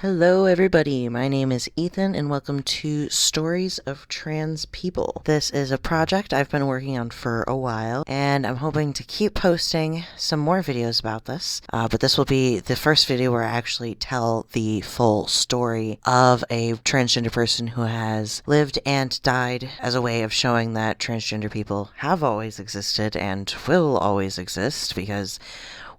Hello everybody, my name is Ethan and welcome to Stories of Trans People. This is a project I've been working on for a while and I'm hoping to keep posting some more videos about this, but this will be the first video where I actually tell the full story of a transgender person who has lived and died as a way of showing that transgender people have always existed and will always exist because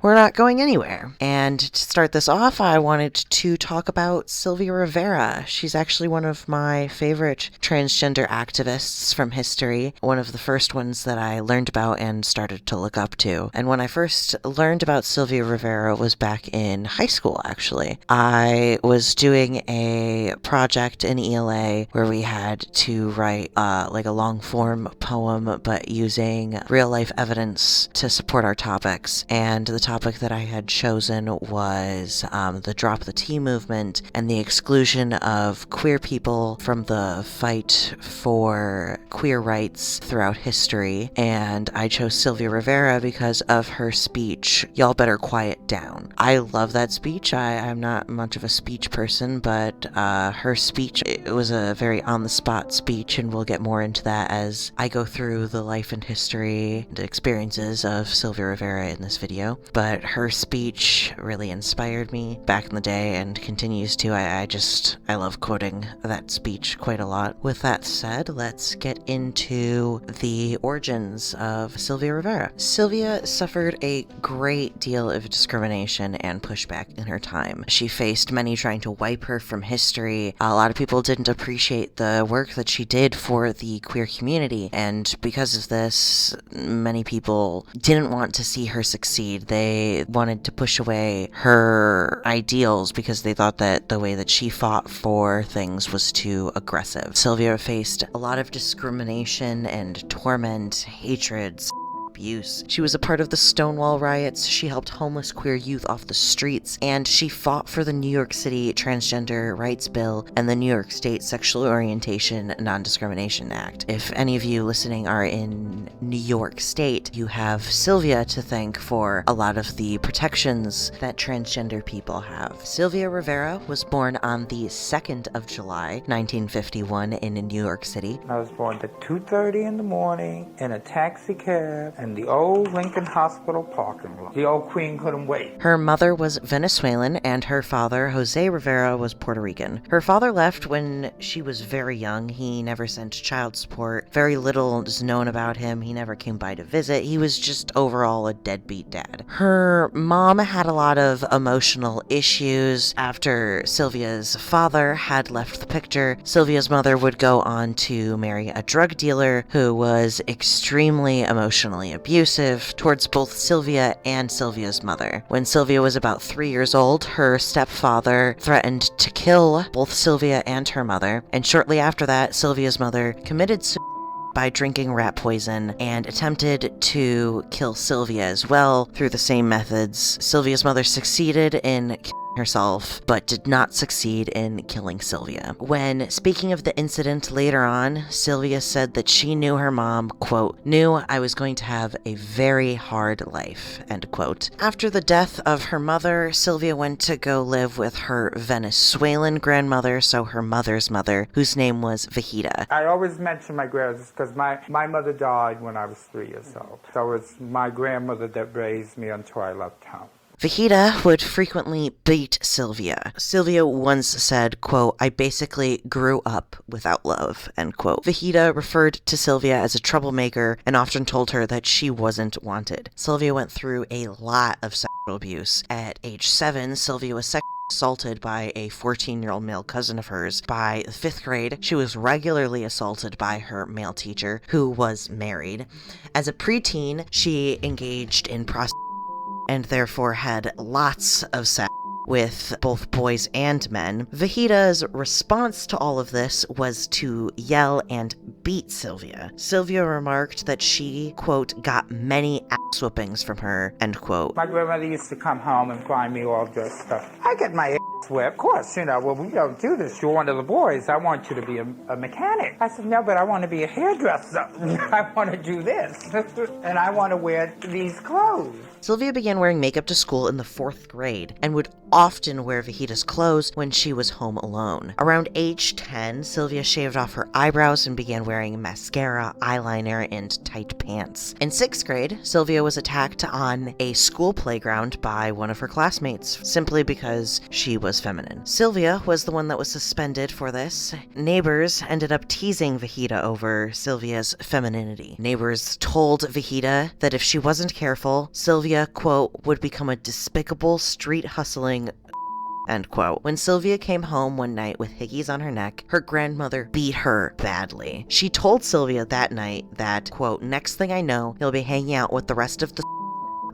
we're not going anywhere. And to start this off, I wanted to talk about Sylvia Rivera. She's actually one of my favorite transgender activists from history, one of the first ones that I learned about and started to look up to. And when I first learned about Sylvia Rivera was back in high school, actually. I was doing a project in ELA where we had to write like a long form poem, but using real life evidence to support our topics. And the topic that I had chosen was the Drop the T movement and the exclusion of queer people from the fight for queer rights throughout history. And I chose Sylvia Rivera because of her speech, "Y'all Better Quiet Down." I love that speech. I'm not much of a speech person, but her speech, it was a very on-the-spot speech, and we'll get more into that as I go through the life and history and experiences of Sylvia Rivera in this video. But her speech really inspired me back in the day and continues to. I love quoting that speech quite a lot. With that said, let's get into the origins of Sylvia Rivera. Sylvia suffered a great deal of discrimination and pushback in her time. She faced many trying to wipe her from history. A lot of people didn't appreciate the work that she did for the queer community, and because of this, many people didn't want to see her succeed. They wanted to push away her ideals because they thought that the way that she fought for things was too aggressive. Sylvia faced a lot of discrimination and torment, hatred, abuse. She was a part of the Stonewall riots, she helped homeless queer youth off the streets, and she fought for the New York City Transgender Rights Bill and the New York State Sexual Orientation Non-Discrimination Act. If any of you listening are in New York State, you have Sylvia to thank for a lot of the protections that transgender people have. Sylvia Rivera was born on the 2nd of July, 1951 in New York City. I was born at 2:30 in the morning in a taxi cab in the old Lincoln Hospital parking lot. The old queen couldn't wait. Her mother was Venezuelan and her father, Jose Rivera, was Puerto Rican. Her father left when she was very young. He never sent child support. Very little is known about him. He never came by to visit. He was just overall a deadbeat dad. Her mom had a lot of emotional issues. After Sylvia's father had left the picture, Sylvia's mother would go on to marry a drug dealer who was extremely emotionally abusive towards both Sylvia and Sylvia's mother. When Sylvia was about 3 years old, her stepfather threatened to kill both Sylvia and her mother, and shortly after that, Sylvia's mother committed suicide by drinking rat poison and attempted to kill Sylvia as well through the same methods. Sylvia's mother succeeded in killing herself, but did not succeed in killing Sylvia. When speaking of the incident later on, Sylvia said that she knew her mom, quote, "knew I was going to have a very hard life," end quote. After the death of her mother, Sylvia went to go live with her Venezuelan grandmother, so her mother's mother, whose name was Vejita. I always mention my grandmother because my mother died when I was 3 years old. So it's my grandmother that raised me until I left home. Vejita would frequently beat Sylvia. Sylvia once said, quote, "I basically grew up without love," end quote. Vejita referred to Sylvia as a troublemaker and often told her that she wasn't wanted. Sylvia went through a lot of sexual abuse. At age 7, Sylvia was sexually assaulted by a 14-year-old male cousin of hers. By the 5th grade, she was regularly assaulted by her male teacher, who was married. As a preteen, she engaged in prostitution and therefore had lots of sex with both boys and men. Vejita's response to all of this was to yell and beat Sylvia. Sylvia remarked that she, quote, "got many ass whoopings from her," end quote. My grandmother used to come home and find me all dressed up. I get my Well, of course, well, we don't do this. You're one of the boys. I want you to be a mechanic. I said, no, but I want to be a hairdresser. I want to do this. And I want to wear these clothes. Sylvia began wearing makeup to school in the 4th grade and would often wear Vahita's clothes when she was home alone. Around age 10, Sylvia shaved off her eyebrows and began wearing mascara, eyeliner, and tight pants. In 6th grade, Sylvia was attacked on a school playground by one of her classmates, simply because she was feminine. Sylvia was the one that was suspended for this. Neighbors ended up teasing Vahita over Sylvia's femininity. Neighbors told Vahita that if she wasn't careful, Sylvia, quote, would become a despicable, street-hustling, end quote. When Sylvia came home one night with hickeys on her neck, her grandmother beat her badly. She told Sylvia that night that, quote, next thing I know, he'll be hanging out with the rest of the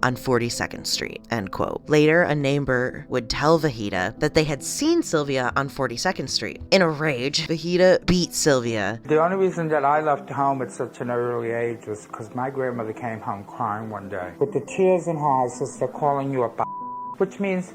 on 42nd Street, end quote. Later, a neighbor would tell Vahita that they had seen Sylvia on 42nd Street. In a rage, Vahita beat Sylvia. The only reason that I left home at such an early age was because my grandmother came home crying one day. With the tears in her eyes, they're calling you a which means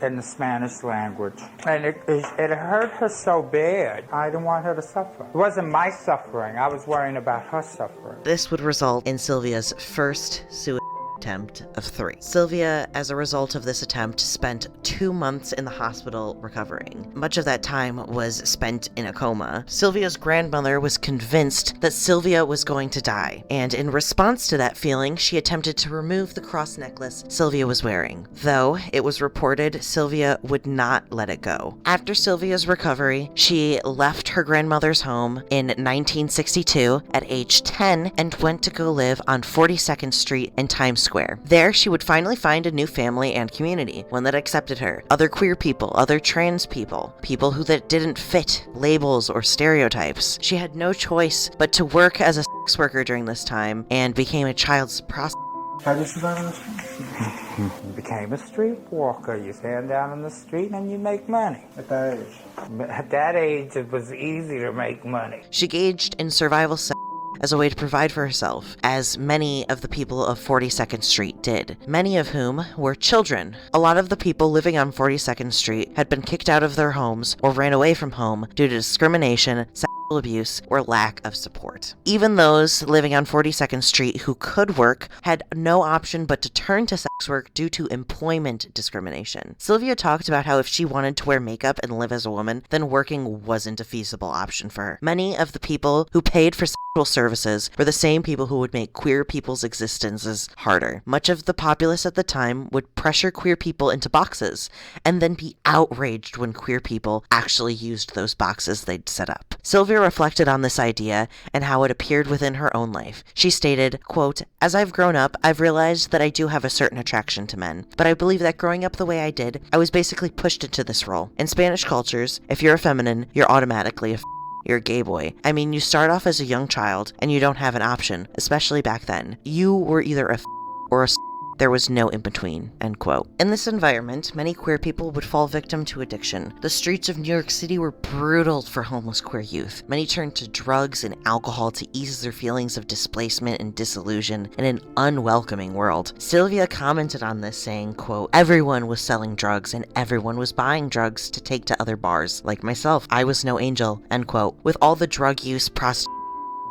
in the Spanish language. And it hurt her so bad, I didn't want her to suffer. It wasn't my suffering, I was worrying about her suffering. This would result in Sylvia's first suicide attempt of 3. Sylvia, as a result of this attempt, spent 2 months in the hospital recovering. Much of that time was spent in a coma. Sylvia's grandmother was convinced that Sylvia was going to die, and in response to that feeling, she attempted to remove the cross necklace Sylvia was wearing. Though it was reported Sylvia would not let it go. After Sylvia's recovery, she left her grandmother's home in 1962 at age 10 and went to go live on 42nd Street in Times Square. There, she would finally find a new family and community, one that accepted her. Other queer people, other trans people, people who that didn't fit labels or stereotypes. She had no choice but to work as a sex worker during this time and became a child's prostitute. How did you go on the street? You became a street walker. You stand down on the street and you make money. At that age? At that age, it was easy to make money. She engaged in survival sex as a way to provide for herself, as many of the people of 42nd Street did, many of whom were children. A lot of the people living on 42nd Street had been kicked out of their homes or ran away from home due to discrimination, sexual abuse, or lack of support. Even those living on 42nd Street who could work had no option but to turn to sex work due to employment discrimination. Sylvia talked about how if she wanted to wear makeup and live as a woman, then working wasn't a feasible option for her. Many of the people who paid for sexual services were the same people who would make queer people's existences harder. Much of the populace at the time would pressure queer people into boxes and then be outraged when queer people actually used those boxes they'd set up. Sylvia reflected on this idea and how it appeared within her own life. She stated, quote, as I've grown up, I've realized that I do have a certain attraction to men, but I believe that growing up the way I did, I was basically pushed into this role. In Spanish cultures, if you're a feminine, you're automatically you're a gay boy. I mean, you start off as a young child and you don't have an option, especially back then. You were either a or a there was no in between, end quote. In this environment, many queer people would fall victim to addiction. The streets of New York City were brutal for homeless queer youth. Many turned to drugs and alcohol to ease their feelings of displacement and disillusion in an unwelcoming world. Sylvia commented on this saying, quote, everyone was selling drugs and everyone was buying drugs to take to other bars. Like myself, I was no angel, end quote. With all the drug use, prostitution,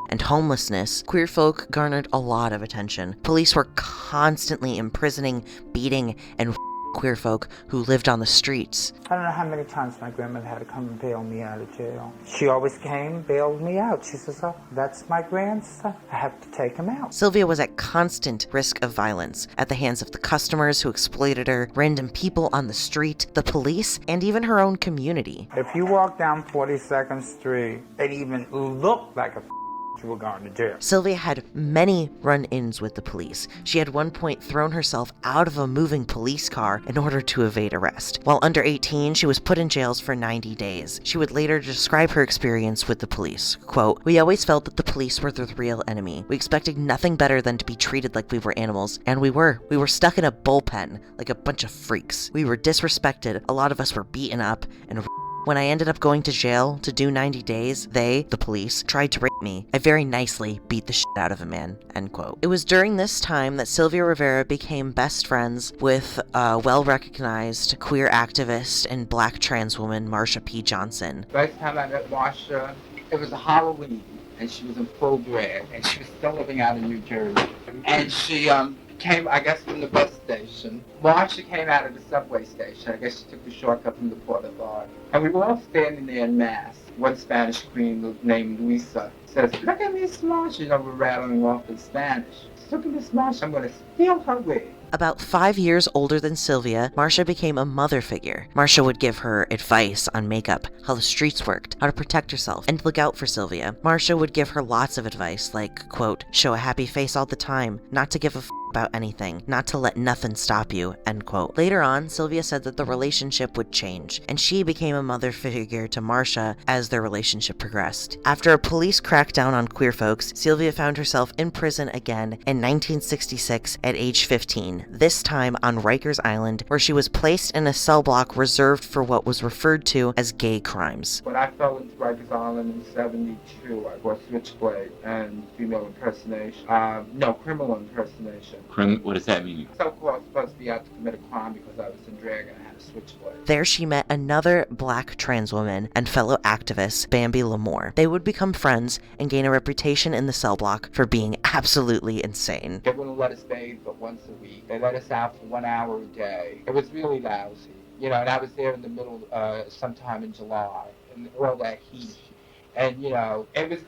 and homelessness, queer folk garnered a lot of attention. Police were constantly imprisoning, beating, and queer folk who lived on the streets. I don't know how many times my grandmother had to come and bail me out of jail. She always came, bailed me out. She says, oh, that's my grandson. I have to take him out. Sylvia was at constant risk of violence at the hands of the customers who exploited her, random people on the street, the police, and even her own community. If you walk down 42nd Street and even look like a you were going to jail. Sylvia had many run-ins with the police. She had one point thrown herself out of a moving police car in order to evade arrest. While under 18, she was put in jails for 90 days. She would later describe her experience with the police. Quote, we always felt that the police were the real enemy. We expected nothing better than to be treated like we were animals, and we were. We were stuck in a bullpen like a bunch of freaks. We were disrespected. A lot of us were beaten up and When I ended up going to jail to do 90 days, they, the police, tried to rape me. I very nicely beat the shit out of a man, end quote. It was during this time that Sylvia Rivera became best friends with a well-recognized queer activist and black trans woman, Marsha P. Johnson. First time I met Marsha, it was a Halloween, and she was in full drag, and she was still living out in New Jersey. And she came, I guess, from the bus station. Marsha came out of the subway station. I guess she took the shortcut from the Port Authority. And we were all standing there in mass. One Spanish queen named Luisa says, "Look at Miss Marsha." You know, we're rattling off in Spanish. "Look at Miss Marsha, I'm going to steal her wig." About 5 years older than Sylvia, Marsha became a mother figure. Marsha would give her advice on makeup, how the streets worked, how to protect herself, and look out for Sylvia. Marsha would give her lots of advice, like, quote, show a happy face all the time, not to give a about anything, not to let nothing stop you, end quote. Later on, Sylvia said that the relationship would change, and she became a mother figure to Marsha as their relationship progressed. After a police crackdown on queer folks, Sylvia found herself in prison again in 1966 at age 15, this time on Rikers Island, where she was placed in a cell block reserved for what was referred to as gay crimes. When I fell into Rikers Island in 72, I bought switchblade and female impersonation. Criminal impersonation. What does that mean? So-called I was supposed to be out to commit a crime because I was in drag and I had a switchblade. There she met another black trans woman and fellow activist, Bambi Lamore. They would become friends and gain a reputation in the cell block for being absolutely insane. They wouldn't let us bathe but once a week. They let us out for 1 hour a day. It was really lousy. You know, and I was there in the middle, sometime in July, and all that heat. And, you know, it was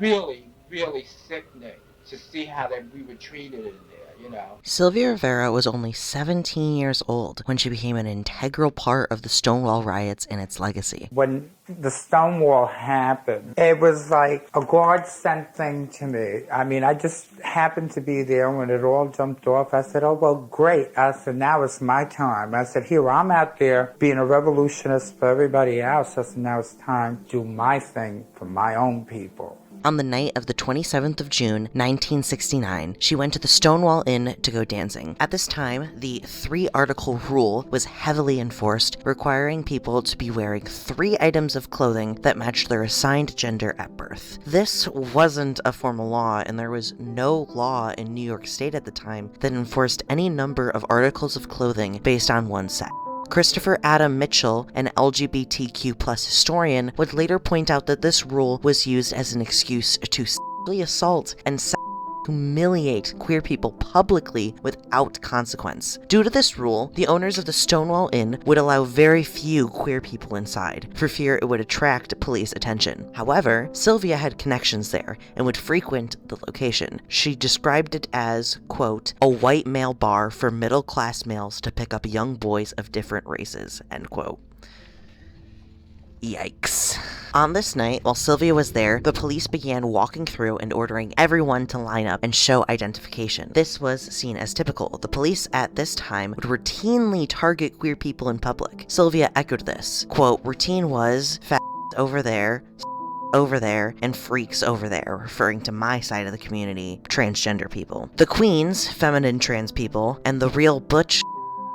really, really sickening to see how we were treated in there, you know. Sylvia Rivera was only 17 years old when she became an integral part of the Stonewall riots and its legacy. When the Stonewall happened, it was like a godsend thing to me. I mean, I just happened to be there when it all jumped off. I said, oh, well, great. I said, now it's my time. I said, here, I'm out there being a revolutionist for everybody else. I said, now it's time to do my thing for my own people. On the night of the 27th of June, 1969, she went to the Stonewall Inn to go dancing. At this time, the 3-article rule was heavily enforced, requiring people to be wearing 3 items of clothing that matched their assigned gender at birth. This wasn't a formal law, and there was no law in New York State at the time that enforced any number of articles of clothing based on one sex. Christopher Adam Mitchell, an LGBTQ+ historian, would later point out that this rule was used as an excuse to sexually assault and humiliate queer people publicly without consequence. Due to this rule, the owners of the Stonewall Inn would allow very few queer people inside, for fear it would attract police attention. However, Sylvia had connections there and would frequent the location. She described it as, quote, a white male bar for middle-class males to pick up young boys of different races, end quote. Yikes. On this night, while Sylvia was there, the police began walking through and ordering everyone to line up and show identification. This was seen as typical. The police at this time would routinely target queer people in public. Sylvia echoed this. Quote, routine was fat over there, and freaks over there, referring to my side of the community, transgender people. The queens, feminine trans people, and the real butch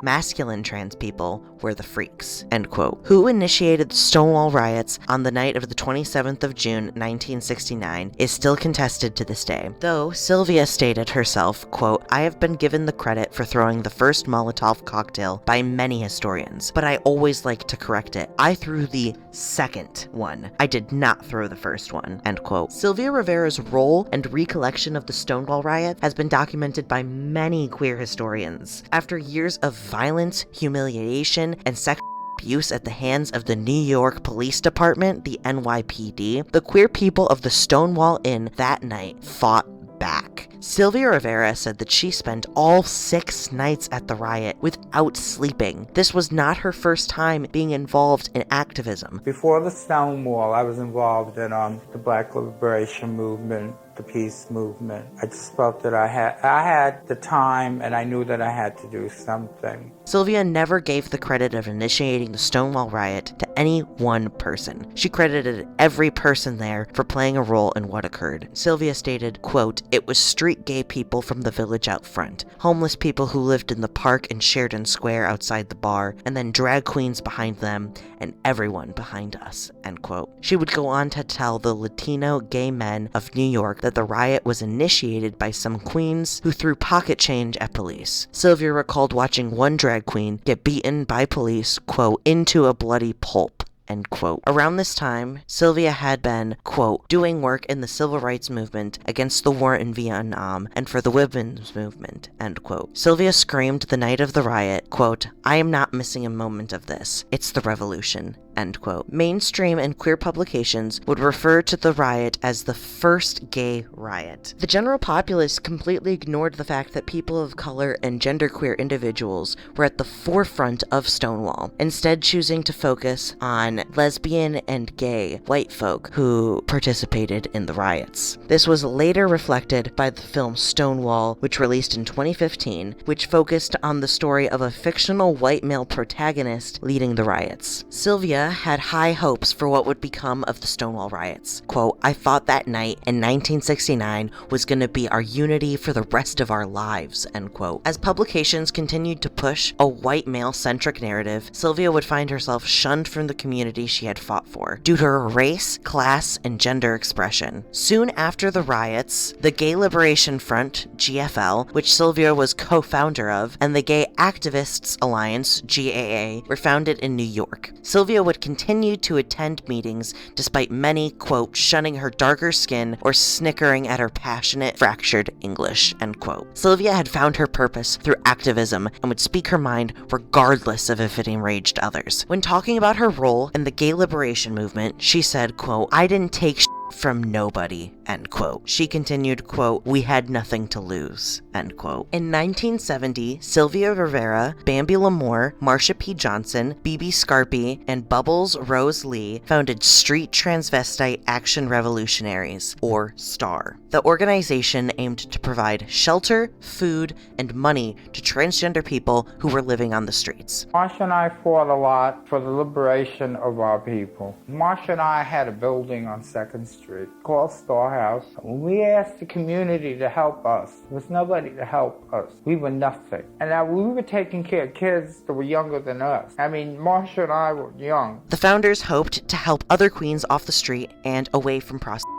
masculine trans people were the freaks, end quote. Who initiated the Stonewall riots on the night of the 27th of June, 1969 is still contested to this day. Though Sylvia stated herself, quote, I have been given the credit for throwing the first Molotov cocktail by many historians, but I always like to correct it. I threw the second one. I did not throw the first one, end quote. Sylvia Rivera's role and recollection of the Stonewall riot has been documented by many queer historians. After years of violence, humiliation, and sexual abuse at the hands of the New York Police Department, the NYPD, the queer people of the Stonewall Inn that night fought back. Sylvia Rivera said that she spent all 6 nights at the riot without sleeping. This was not her first time being involved in activism. Before the Stonewall, I was involved in the Black Liberation Movement, the peace movement. I just felt that I had the time and I knew that I had to do something. Sylvia never gave the credit of initiating the Stonewall riot to any one person. She credited every person there for playing a role in what occurred. Sylvia stated, quote, it was street street gay people from the village out front, homeless people who lived in the park and Sheridan Square outside the bar, and then drag queens behind them, and everyone behind us," end quote. She would go on to tell the Latino gay men of New York that the riot was initiated by some queens who threw pocket change at police. Sylvia recalled watching one drag queen get beaten by police, quote, "into a bloody pulp." End quote. Around this time, Sylvia had been, quote, "doing work in the civil rights movement against the war in Vietnam and for the women's movement," end quote. Sylvia screamed the night of the riot, quote, "I am not missing a moment of this. It's the revolution," end quote. Mainstream and queer publications would refer to the riot as the first gay riot. The general populace completely ignored the fact that people of color and genderqueer individuals were at the forefront of Stonewall, instead choosing to focus on lesbian and gay white folk who participated in the riots. This was later reflected by the film Stonewall, which released in 2015, which focused on the story of a fictional white male protagonist leading the riots. Sylvia had high hopes for what would become of the Stonewall riots. Quote, "I thought that night in 1969 was going to be our unity for the rest of our lives," end quote. As publications continued to push a white male-centric narrative, Sylvia would find herself shunned from the community she had fought for, due to her race, class, and gender expression. Soon after the riots, the Gay Liberation Front, GFL, which Sylvia was co-founder of, and the Gay Activists Alliance, GAA, were founded in New York. Sylvia would continue to attend meetings despite many, quote, shunning her darker skin or snickering at her passionate, fractured English, end quote. Sylvia had found her purpose through activism and would speak her mind regardless of if it enraged others. When talking about her role in the gay liberation movement, she said, quote, "I didn't take from nobody," end quote. She continued, quote, "We had nothing to lose," end quote. In 1970, Sylvia Rivera, Bambi Lamore, Marsha P. Johnson, BB Scarpy, and Bubbles Rose Lee founded Street Transvestite Action Revolutionaries, or STAR. The organization aimed to provide shelter, food, and money to transgender people who were living on the streets. Marsha and I fought a lot for the liberation of our people. Marsha and I had a building on 2nd Street called Star House. When we asked the community to help us, there was nobody to help us. We were nothing. And now we were taking care of kids that were younger than us. I mean, Marsha and I were young. The founders hoped to help other queens off the street and away from prostitution.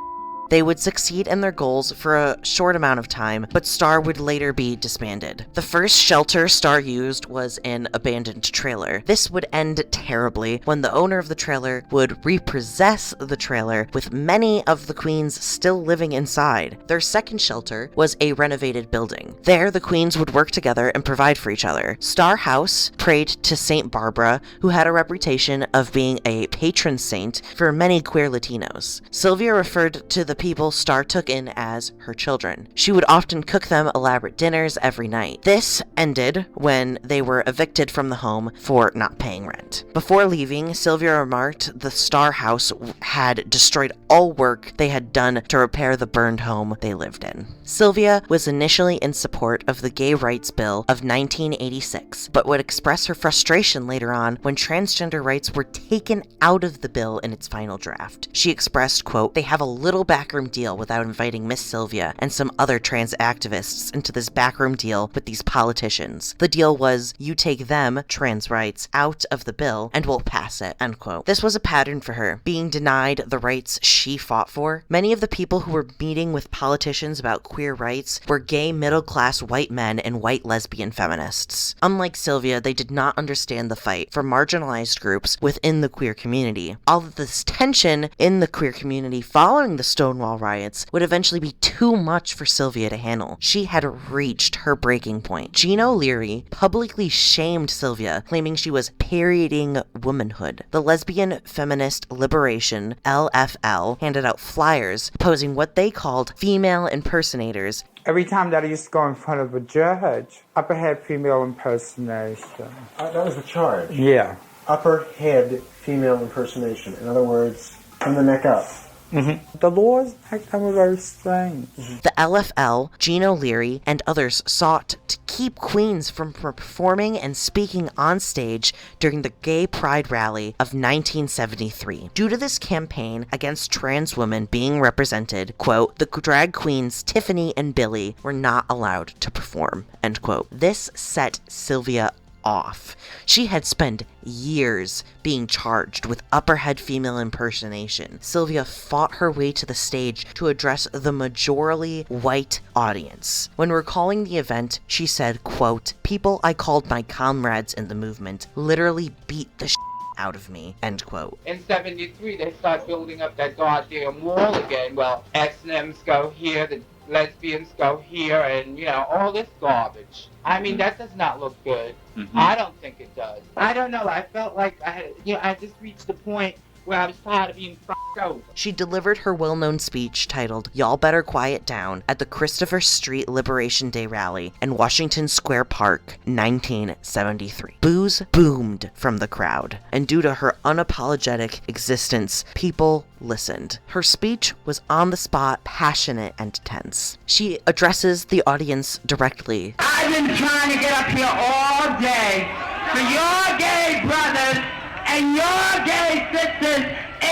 They would succeed in their goals for a short amount of time, but STAR would later be disbanded. The first shelter STAR used was an abandoned trailer. This would end terribly when the owner of the trailer would repossess the trailer, with many of the queens still living inside. Their second shelter was a renovated building. There, the queens would work together and provide for each other. STAR House prayed to Saint Barbara, who had a reputation of being a patron saint for many queer Latinos. Sylvia referred to the people STAR took in as her children. She would often cook them elaborate dinners every night. This ended when they were evicted from the home for not paying rent. Before leaving, Sylvia remarked the STAR House had destroyed all work they had done to repair the burned home they lived in. Sylvia was initially in support of the Gay Rights Bill of 1986, but would express her frustration later on when transgender rights were taken out of the bill in its final draft. She expressed, quote, "They have a little backroom deal without inviting Miss Sylvia and some other trans activists into this backroom deal with these politicians. The deal was, you take them, trans rights, out of the bill and we'll pass it," end quote. This was a pattern for her, being denied the rights she fought for. Many of the people who were meeting with politicians about queer rights were gay middle-class white men and white lesbian feminists. Unlike Sylvia, they did not understand the fight for marginalized groups within the queer community. All of this tension in the queer community following the Stonewall riots would eventually be too much for Sylvia to handle. She had reached her breaking point. Jean O'Leary publicly shamed Sylvia, claiming she was parodying womanhood. The Lesbian Feminist Liberation, LFL, handed out flyers posing what they called female impersonators. Every time that I used to go in front of a judge, upper head female impersonation. That was the charge? Yeah. Upper head female impersonation. In other words, from the neck up. The laws back then were very strange. The LFL, Gene O'Leary, and others sought to keep queens from performing and speaking on stage during the Gay Pride Rally of 1973. Due to this campaign against trans women being represented, quote, the drag queens Tiffany and Billy were not allowed to perform, end quote. This set Sylvia off. She had spent years being charged with upperhead female impersonation. Sylvia fought her way to the stage to address the majorly white audience. When recalling the event, she said, quote, people I called my comrades in the movement literally beat the out of me, end quote. In 73, they start building up that goddamn wall again. Well, S&Ms go here, the lesbians go here, and, you know, all this garbage. I mean, that does not look good. I don't think it does. I don't know. I felt like I just reached the point where I was tired of being f***ed over. She delivered her well-known speech titled, Y'all Better Quiet Down, at the Christopher Street Liberation Day rally in Washington Square Park, 1973. Boos boomed from the crowd, and due to her unapologetic existence, people listened. Her speech was on the spot, passionate, and tense. She addresses the audience directly. I've been trying to get up here all day for your gay brothers and your gay sisters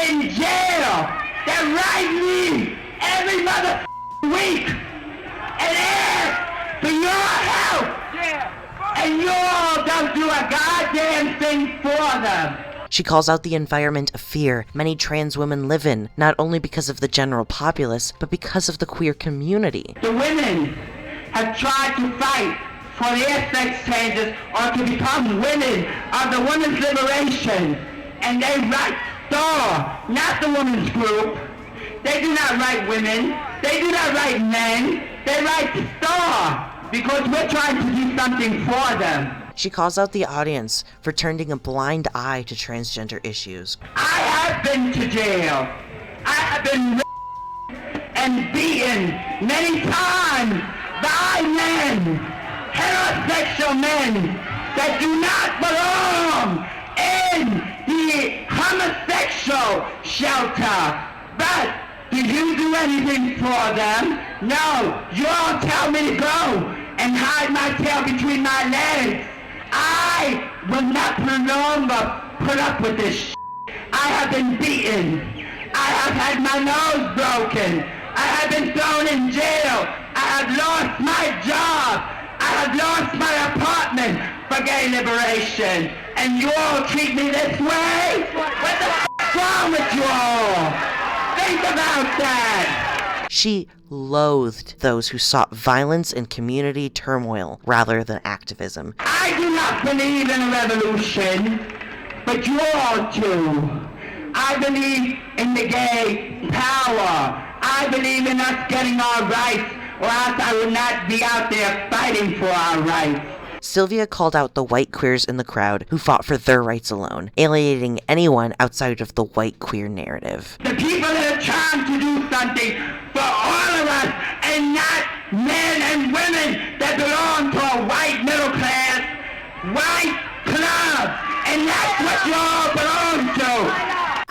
in jail that write me every week and ask for your help. And you all don't do a goddamn thing for them. She calls out the environment of fear many trans women live in, not only because of the general populace, but because of the queer community. The women have tried to fight for their sex changes or to become women of the women's liberation. And they write STAR, not the women's group. They do not write women. They do not write men. They write STAR because we're trying to do something for them. She calls out the audience for turning a blind eye to transgender issues. I have been to jail. I have been raped and beaten many times by men, heterosexual men that do not belong in the homosexual shelter. But do you do anything for them? No. You all tell me to go and hide my tail between my legs. I will not put up with this. I have been beaten. I have had my nose broken. I have been thrown in jail. I have lost my job. I have lost my apartment for gay liberation. And you all treat me this way? What the f***'s wrong with you all? Think about that. She loathed those who sought violence and community turmoil rather than activism. I do not believe in a revolution, but you all do. I believe in the gay power. I believe in us getting our rights, or else I would not be out there fighting for our rights. Sylvia called out the white queers in the crowd who fought for their rights alone, alienating anyone outside of the white queer narrative. The people that are trying to do something for all of us, and not men and women that belong to a white middle class, white club, and that's what you all belong to.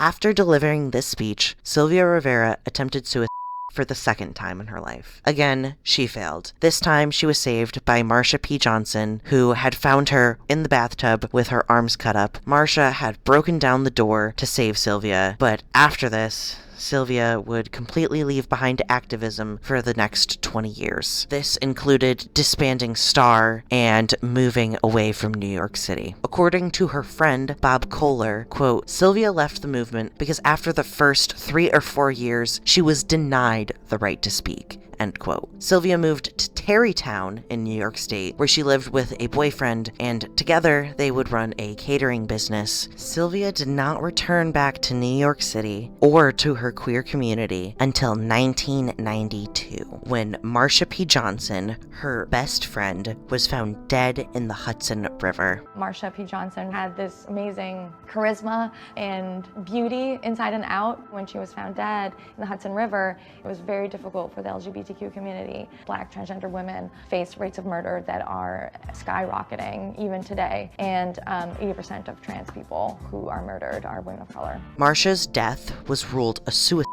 After delivering this speech, Sylvia Rivera attempted suicide for the second time in her life. Again, she failed. This time, she was saved by Marsha P. Johnson, who had found her in the bathtub with her arms cut up. Marsha had broken down the door to save Sylvia, but after this, Sylvia would completely leave behind activism for the next 20 years. This included disbanding STAR and moving away from New York City. According to her friend, Bob Kohler, quote, Sylvia left the movement because after the first 3 or 4 years, she was denied the right to speak, end quote. Sylvia moved to Tarrytown in New York State, where she lived with a boyfriend, and together they would run a catering business. Sylvia did not return back to New York City or to her queer community until 1992, when Marsha P. Johnson, her best friend, was found dead in the Hudson River. Marsha P. Johnson had this amazing charisma and beauty inside and out. When she was found dead in the Hudson River, it was very difficult for the LGBTQ community. Black transgender women face rates of murder that are skyrocketing even today, and 80% of trans people who are murdered are women of color. Marsha's death was ruled a suicide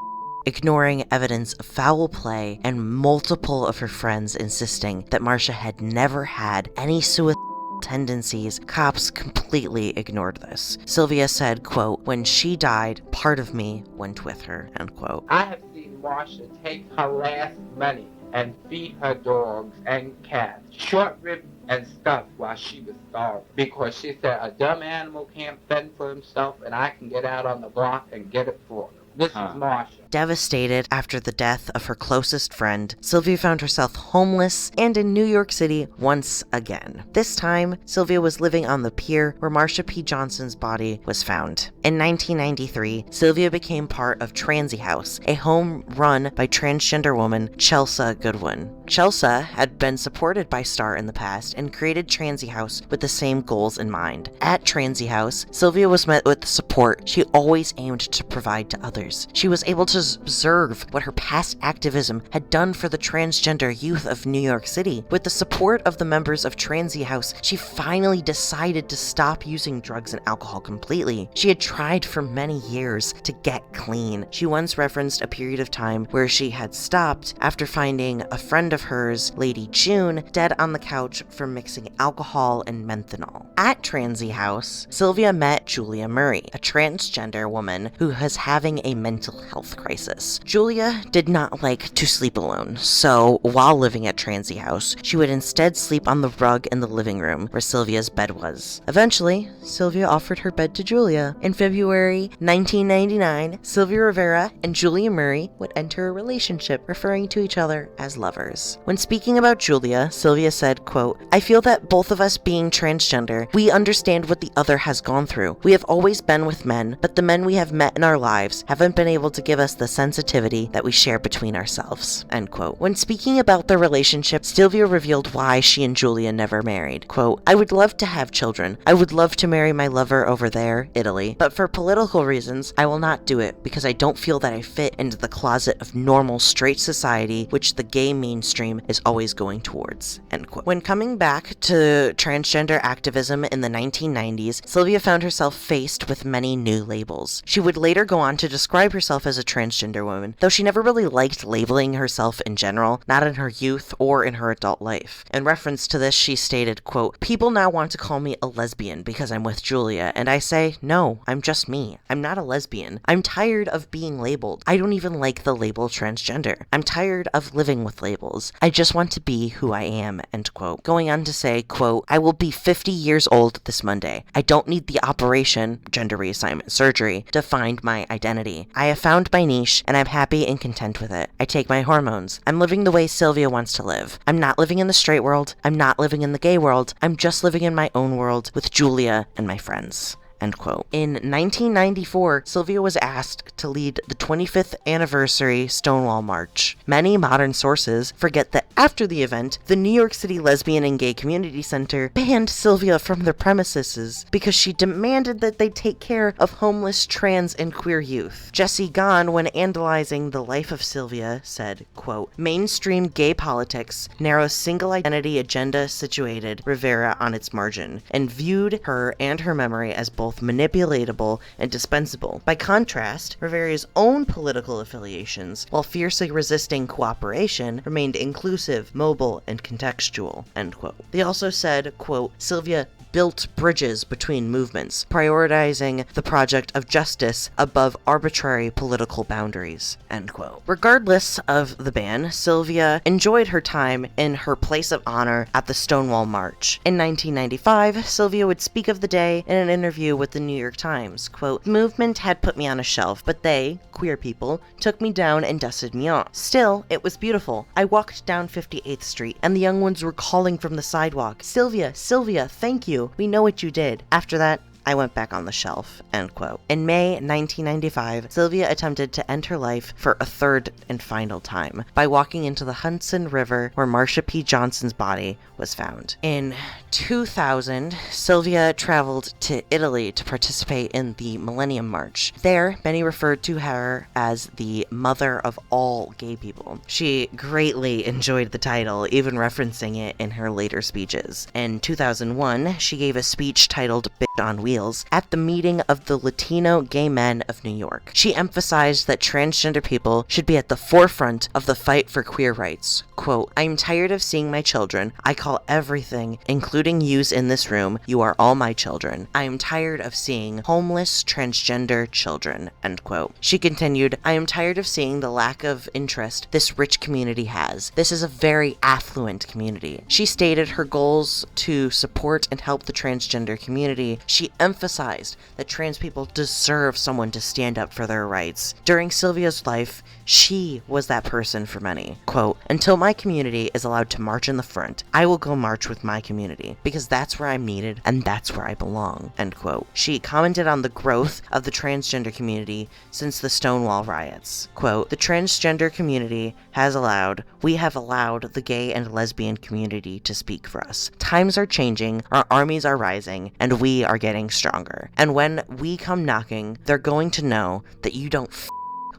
ignoring evidence of foul play and multiple of her friends insisting that Marsha had never had any suicidal tendencies. Cops completely ignored this. Sylvia said, quote, "When she died, part of me went with her," end quote. I have seen Marsha take her last money and feed her dogs and cats short ribs and stuff while she was starving, because she said a dumb animal can't fend for himself and I can get out on the block and get it for him. This is Marsha. Devastated after the death of her closest friend, Sylvia found herself homeless and in New York City once again. This time, Sylvia was living on the pier where Marsha P. Johnson's body was found. In 1993, Sylvia became part of Transy House, a home run by transgender woman Chelsea Goodwin. Chelsea had been supported by Star in the past and created Transy House with the same goals in mind. At Transy House, Sylvia was met with the support she always aimed to provide to others. She was able to observe what her past activism had done for the transgender youth of New York City. With the support of the members of Transy House, she finally decided to stop using drugs and alcohol completely. She had tried for many years to get clean. She once referenced a period of time where she had stopped after finding a friend of hers, Lady June, dead on the couch from mixing alcohol and menthol. At Transy House, Sylvia met Julia Murray, a transgender woman who was having a mental health crisis. Julia did not like to sleep alone, so while living at Transy House, she would instead sleep on the rug in the living room where Sylvia's bed was. Eventually, Sylvia offered her bed to Julia. In February 1999, Sylvia Rivera and Julia Murray would enter a relationship, referring to each other as lovers. When speaking about Julia, Sylvia said, quote, "I feel that both of us being transgender, we understand what the other has gone through. We have always been with men, but the men we have met in our lives haven't been able to give us the sensitivity that we share between ourselves," end quote. When speaking about their relationship, Sylvia revealed why she and Julia never married. Quote, "I would love to have children. I would love to marry my lover over there, Italy, but for political reasons, I will not do it because I don't feel that I fit into the closet of normal straight society, which the gay mainstream is always going towards," end quote. When coming back to transgender activism in the 1990s, Sylvia found herself faced with many new labels. She would later go on to describe herself as a transgender woman, though she never really liked labeling herself in general, not in her youth or in her adult life. In reference to this, she stated, quote, "People now want to call me a lesbian because I'm with Julia, and I say, no, I'm just me. I'm not a lesbian. I'm tired of being labeled. I don't even like the label transgender. I'm tired of living with labels. I just want to be who I am," end quote. Going on to say, quote, "I will be 50 years old this Monday. I don't need the operation, gender reassignment surgery, to find my identity. I have found my niche, and I'm happy and content with it. I take my hormones. I'm living the way Sylvia wants to live. I'm not living in the straight world. I'm not living in the gay world. I'm just living in my own world with Julia and my friends," end quote. In 1994, Sylvia was asked to lead the 25th anniversary Stonewall March. Many modern sources forget that after the event, the New York City Lesbian and Gay Community Center banned Sylvia from their premises because she demanded that they take care of homeless trans and queer youth. Jesse Gahn, when analyzing the life of Sylvia, said, quote, "Mainstream gay politics narrows single identity agenda situated Rivera on its margin and viewed her and her memory as both manipulatable and dispensable. By contrast, Rivera's own political affiliations, while fiercely resisting cooperation, remained inclusive, mobile, and contextual," end quote. They also said, quote, "Sylvia built bridges between movements, prioritizing the project of justice above arbitrary political boundaries," end quote. Regardless of the ban, Sylvia enjoyed her time in her place of honor at the Stonewall March. In 1995, Sylvia would speak of the day in an interview with the New York Times, quote, "The movement had put me on a shelf, but they, queer people, took me down and dusted me off. Still, it was beautiful. I walked down 58th Street, and the young ones were calling from the sidewalk, 'Sylvia, Sylvia, thank you. We know what you did.' After that, I went back on the shelf," end quote. In May 1995, Sylvia attempted to end her life for a third and final time by walking into the Hudson River where Marsha P. Johnson's body was found. In 2000, Sylvia traveled to Italy to participate in the Millennium March. There, many referred to her as the mother of all gay people. She greatly enjoyed the title, even referencing it in her later speeches. In 2001, she gave a speech titled "Bitch on Wheels," appeals at the meeting of the Latino gay men of New York. She emphasized that transgender people should be at the forefront of the fight for queer rights. Quote, "I am tired of seeing my children. I call everything, including yous in this room, you are all my children. I am tired of seeing homeless transgender children." End quote. She continued, "I am tired of seeing the lack of interest this rich community has. This is a very affluent community." She stated her goals to support and help the transgender community. She emphasized that trans people deserve someone to stand up for their rights. During Sylvia's life, she was that person for many. Quote, "Until my community is allowed to march in the front, I will go march with my community because that's where I'm needed and that's where I belong." End quote. She commented on the growth of the transgender community since the Stonewall riots. Quote, "The transgender community we have allowed the gay and lesbian community to speak for us. Times are changing, our armies are rising, and we are getting stronger. And when we come knocking, they're going to know that you don't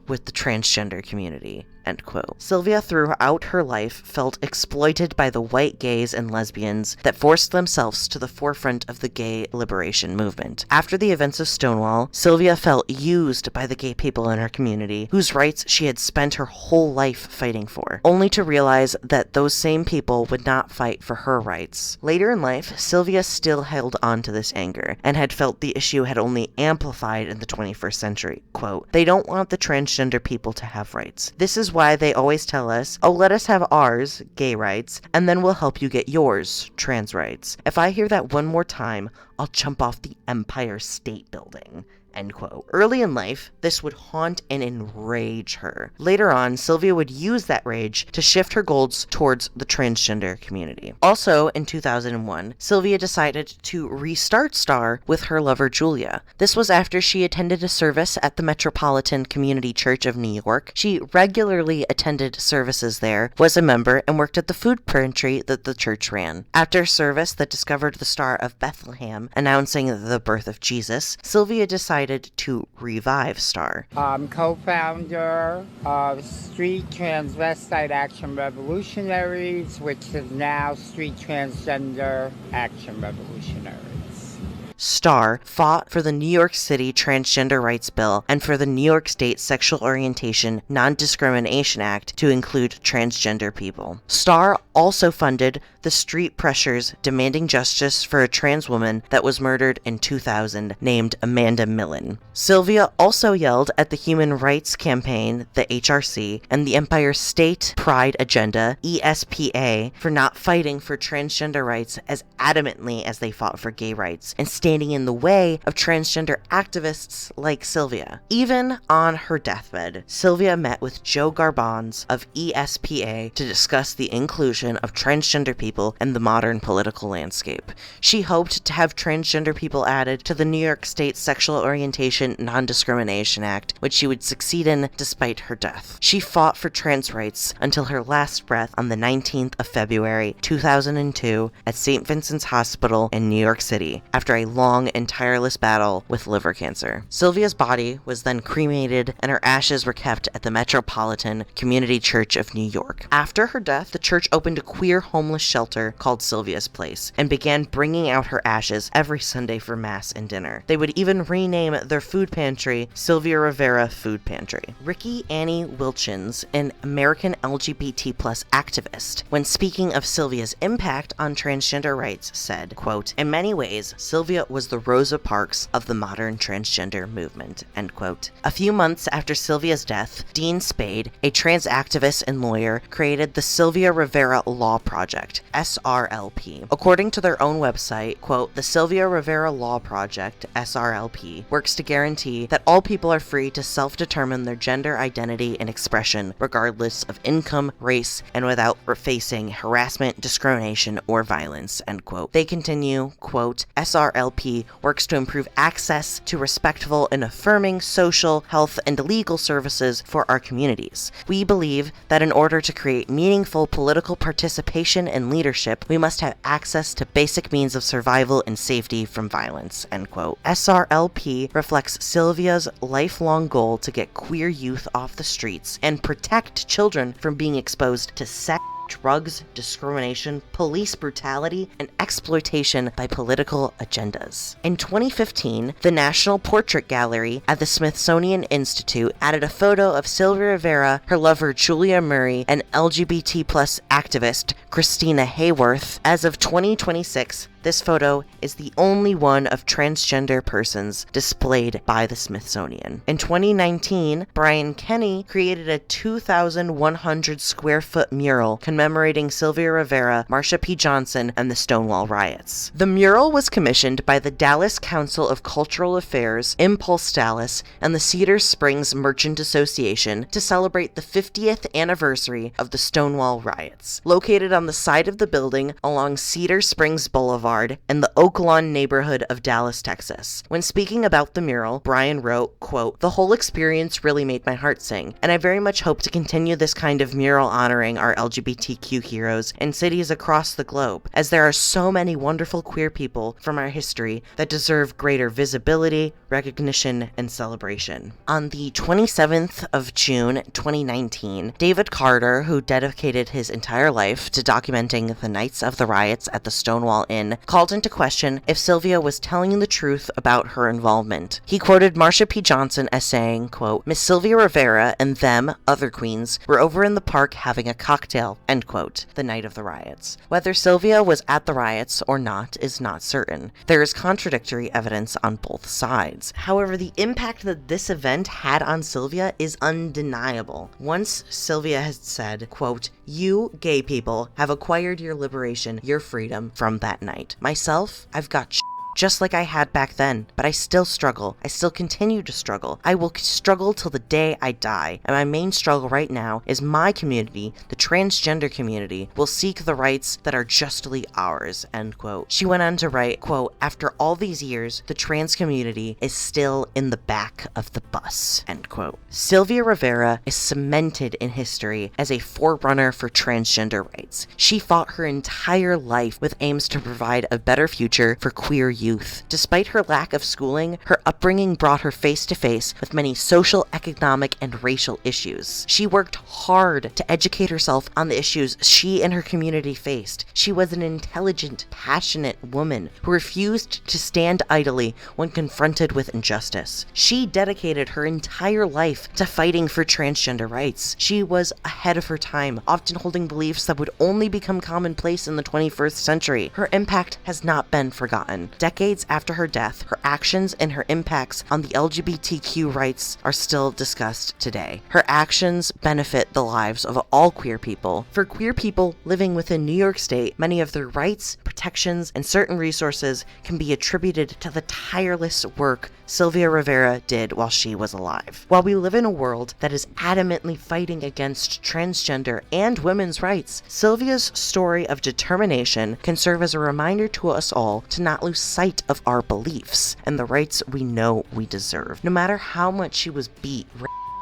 with the transgender community." End quote. Sylvia throughout her life felt exploited by the white gays and lesbians that forced themselves to the forefront of the gay liberation movement. After the events of Stonewall, Sylvia felt used by the gay people in her community, whose rights she had spent her whole life fighting for, only to realize that those same people would not fight for her rights. Later in life, Sylvia still held on to this anger, and had felt the issue had only amplified in the 21st century. Quote, "They don't want the transgender people to have rights. This is why they always tell us, oh, let us have ours, gay rights, and then we'll help you get yours, trans rights. If I hear that one more time, I'll jump off the Empire State Building." End quote. Early in life, this would haunt and enrage her. Later on, Sylvia would use that rage to shift her goals towards the transgender community. Also, in 2001, Sylvia decided to restart STAR with her lover Julia. This was after she attended a service at the Metropolitan Community Church of New York. She regularly attended services there, was a member, and worked at the food pantry that the church ran. After a service that discovered the Star of Bethlehem announcing the birth of Jesus, Sylvia decided to revive STAR. I'm co-founder of Street Transvestite Action Revolutionaries, which is now Street Transgender Action Revolutionaries. STAR fought for the New York City Transgender Rights Bill and for the New York State Sexual Orientation Non-Discrimination Act to include transgender people. STAR also funded the street pressures demanding justice for a trans woman that was murdered in 2000 named Amanda Millen. Sylvia also yelled at the Human Rights Campaign, the HRC, and the Empire State Pride Agenda, ESPA, for not fighting for transgender rights as adamantly as they fought for gay rights, and standing in the way of transgender activists like Sylvia. Even on her deathbed, Sylvia met with Joe Garbons of ESPA to discuss the inclusion of transgender people in the modern political landscape. She hoped to have transgender people added to the New York State Sexual Orientation Non-Discrimination Act, which she would succeed in despite her death. She fought for trans rights until her last breath on the 19th of February 2002 at St. Vincent's Hospital in New York City after a long and tireless battle with liver cancer. Sylvia's body was then cremated and her ashes were kept at the Metropolitan Community Church of New York. After her death, the church opened a queer homeless shelter called Sylvia's Place and began bringing out her ashes every Sunday for mass and dinner. They would even rename their food pantry Sylvia Rivera Food Pantry. Ricky Annie Wilchins, an American LGBT+ activist, when speaking of Sylvia's impact on transgender rights, said, quote, "In many ways, Sylvia was the Rosa Parks of the modern transgender movement." End quote. A few months after Sylvia's death, Dean Spade, a trans activist and lawyer, created the Sylvia Rivera Law Project, SRLP. According to their own website, quote, "The Sylvia Rivera Law Project, SRLP, works to guarantee that all people are free to self-determine their gender identity and expression, regardless of income, race, and without facing harassment, discrimination, or violence." End quote. They continue, quote, "SRLP works to improve access to respectful and affirming social, health, and legal services for our communities. We believe that in order to create meaningful political participation and leadership, we must have access to basic means of survival and safety from violence." End quote. SRLP reflects Sylvia's lifelong goal to get queer youth off the streets and protect children from being exposed to sex, drugs, discrimination, police brutality, and exploitation by political agendas. In 2015, the National Portrait Gallery at the Smithsonian Institute added a photo of Sylvia Rivera, her lover Julia Murray, and LGBT plus activist Christina Hayworth. As of 2026, this photo is the only one of transgender persons displayed by the Smithsonian. In 2019, Brian Kenny created a 2,100 square foot mural commemorating Sylvia Rivera, Marsha P. Johnson, and the Stonewall riots. The mural was commissioned by the Dallas Council of Cultural Affairs, Impulse Dallas, and the Cedar Springs Merchant Association to celebrate the 50th anniversary of the Stonewall riots. Located on the side of the building along Cedar Springs Boulevard in the Oak Lawn neighborhood of Dallas, Texas. When speaking about the mural, Brian wrote, quote, "The whole experience really made my heart sing, and I very much hope to continue this kind of mural honoring our LGBTQ heroes in cities across the globe, as there are so many wonderful queer people from our history that deserve greater visibility, recognition, and celebration." On the 27th of June, 2019, David Carter, who dedicated his entire life to documenting the nights of the riots at the Stonewall Inn, called into question if Sylvia was telling the truth about her involvement. He quoted Marsha P. Johnson as saying, quote, "Miss Sylvia Rivera and them, other queens, were over in the park having a cocktail," end quote, the night of the riots. Whether Sylvia was at the riots or not is not certain. There is contradictory evidence on both sides. However, the impact that this event had on Sylvia is undeniable. Once Sylvia has said, quote, "You, gay people, have acquired your liberation, your freedom from that night. Myself, I've got just like I had back then, but I still struggle. I still continue to struggle. I will struggle till the day I die. And my main struggle right now is my community, the transgender community, will seek the rights that are justly ours," end quote. She went on to write, quote, "After all these years, the trans community is still in the back of the bus," end quote. Sylvia Rivera is cemented in history as a forerunner for transgender rights. She fought her entire life with aims to provide a better future for queer youth. Despite her lack of schooling, her upbringing brought her face to face with many social, economic, and racial issues. She worked hard to educate herself on the issues she and her community faced. She was an intelligent, passionate woman who refused to stand idly when confronted with injustice. She dedicated her entire life to fighting for transgender rights. She was ahead of her time, often holding beliefs that would only become commonplace in the 21st century. Her impact has not been forgotten. Decades after her death, her actions and her impacts on the LGBTQ rights are still discussed today. Her actions benefit the lives of all queer people. For queer people living within New York State, many of their rights, protections, and certain resources can be attributed to the tireless work Sylvia Rivera did while she was alive. While we live in a world that is adamantly fighting against transgender and women's rights, Sylvia's story of determination can serve as a reminder to us all to not lose sight of our beliefs and the rights we know we deserve. No matter how much she was beat,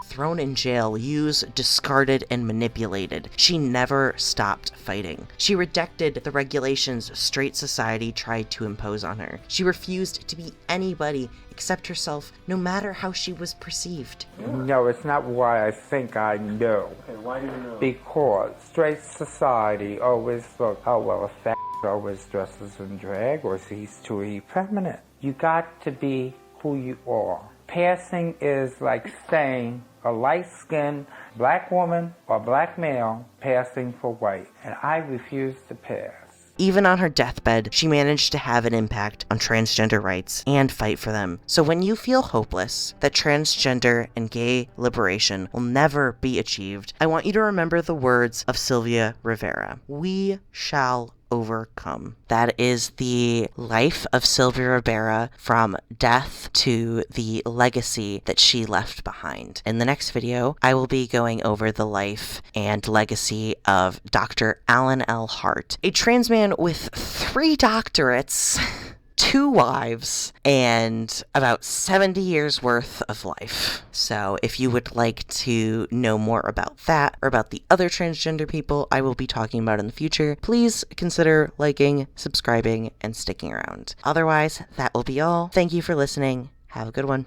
thrown in jail, used, discarded, and manipulated, she never stopped fighting. She rejected the regulations straight society tried to impose on her. She refused to be anybody except herself, no matter how she was perceived. No, it's not why I think I know. Okay, why do you know? Because straight society always look, oh well, a fat always dresses in drag, or he's too effeminate. You got to be who you are. Passing is like saying a light-skinned black woman or black male passing for white, and I refuse to pass. Even on her deathbed, she managed to have an impact on transgender rights and fight for them. So when you feel hopeless that transgender and gay liberation will never be achieved, I want you to remember the words of Sylvia Rivera. We shall overcome. That is the life of Sylvia Rivera, from death to the legacy that she left behind. In the next video, I will be going over the life and legacy of Dr. Alan L. Hart, a trans man with 3 doctorates, 2 wives, and about 70 years worth of life. So if you would like to know more about that or about the other transgender people I will be talking about in the future, please consider liking, subscribing, and sticking around. Otherwise, that will be all. Thank you for listening. Have a good one.